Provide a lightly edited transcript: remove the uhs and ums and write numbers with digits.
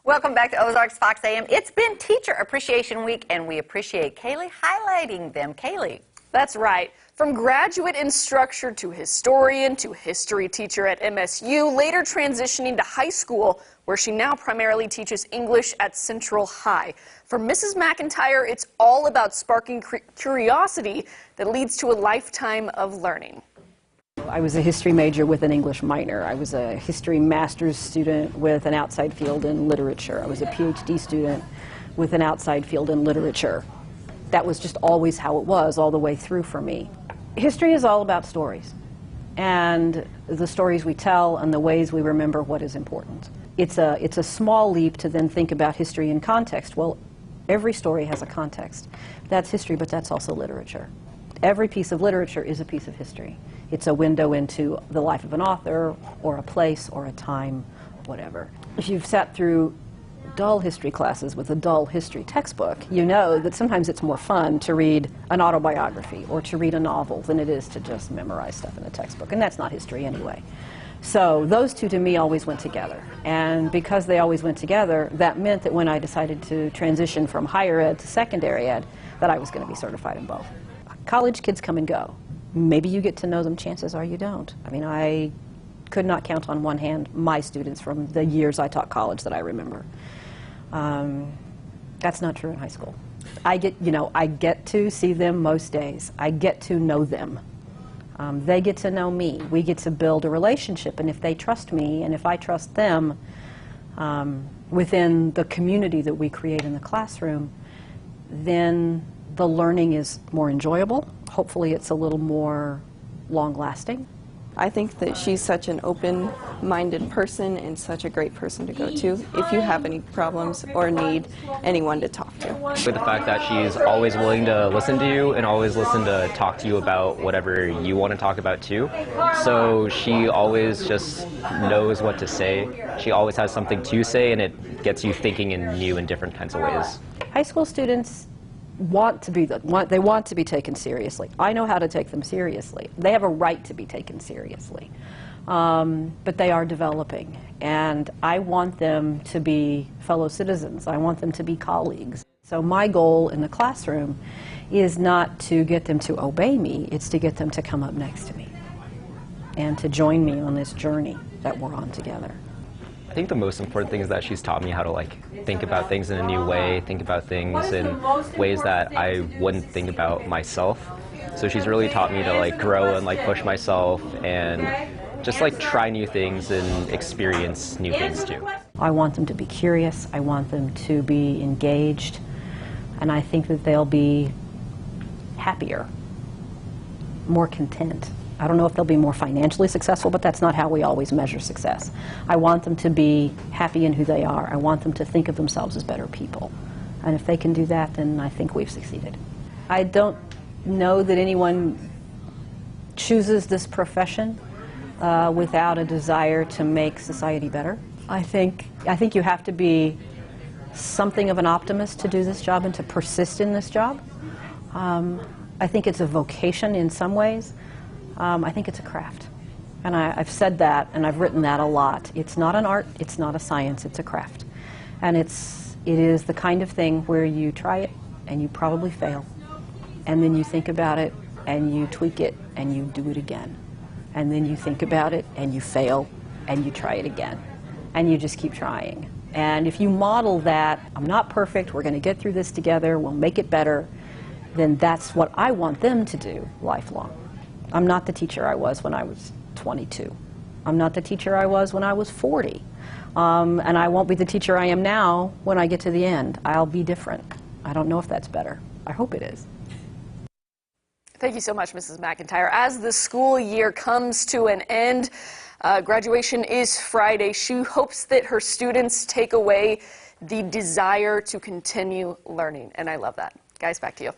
Welcome back to Ozarks Fox AM. It's been Teacher Appreciation Week, and we appreciate Kallie highlighting them. Kallie. That's right. From graduate instructor to historian to history teacher at MSU, later transitioning to high school, where she now primarily teaches English at Central High. For Mrs. McIntyre, it's all about sparking curiosity that leads to a lifetime of learning. I was a history major with an English minor. I was a history master's student with an outside field in literature. I was a PhD student with an outside field in literature. That was just always how it was all the way through for me. History is all about stories, and the stories we tell and the ways we remember what is important. It's a small leap to then think about history in context. Well, every story has a context. That's history, but that's also literature. Every piece of literature is a piece of history. It's a window into the life of an author, or a place, or a time, whatever. If you've sat through dull history classes with a dull history textbook, you know that sometimes it's more fun to read an autobiography or to read a novel than it is to just memorize stuff in a textbook, and that's not history anyway. So those two to me always went together, and because they always went together, that meant that when I decided to transition from higher ed to secondary ed, that I was going to be certified in both. College kids come and go. Maybe you get to know them, chances are you don't. I mean, I could not count on one hand my students from the years I taught college that I remember. That's not true in high school. I get to see them most days. I get to know them. They get to know me. We get to build a relationship, and if they trust me and if I trust them within the community that we create in the classroom, then the learning is more enjoyable. Hopefully it's a little more long-lasting. I think that she's such an open-minded person and such a great person to go to if you have any problems or need anyone to talk to. With the fact that she's always willing to listen to you and always listen to talk to you about whatever you want to talk about too. So she always just knows what to say. She always has something to say, and it gets you thinking in new and different kinds of ways. High school students want to be taken seriously. I know how to take them seriously. They have a right to be taken seriously. But they are developing, and I want them to be fellow citizens. I want them to be colleagues. So my goal in the classroom is not to get them to obey me, it's to get them to come up next to me and to join me on this journey that we're on together. I think the most important thing is that she's taught me how to think about things in a new way, think about things in ways that I wouldn't think about myself. So she's really taught me to grow and push myself and just try new things and experience new things too. I want them to be curious, I want them to be engaged, and I think that they'll be happier, more content. I don't know if they'll be more financially successful, but that's not how we always measure success. I want them to be happy in who they are. I want them to think of themselves as better people. And if they can do that, then I think we've succeeded. I don't know that anyone chooses this profession without a desire to make society better. I think you have to be something of an optimist to do this job and to persist in this job. I think it's a vocation in some ways. I think it's a craft. And I've said that, and I've written that a lot. It's not an art, it's not a science, it's a craft. And it is the kind of thing where you try it, and you probably fail. And then you think about it, and you tweak it, and you do it again. And then you think about it, and you fail, and you try it again. And you just keep trying. And if you model that, I'm not perfect, we're going to get through this together, we'll make it better, then that's what I want them to do lifelong. I'm not the teacher I was when I was 22. I'm not the teacher I was when I was 40. And I won't be the teacher I am now when I get to the end. I'll be different. I don't know if that's better. I hope it is. Thank you so much, Mrs. McIntyre. As the school year comes to an end, graduation is Friday. She hopes that her students take away the desire to continue learning, and I love that. Guys, back to you.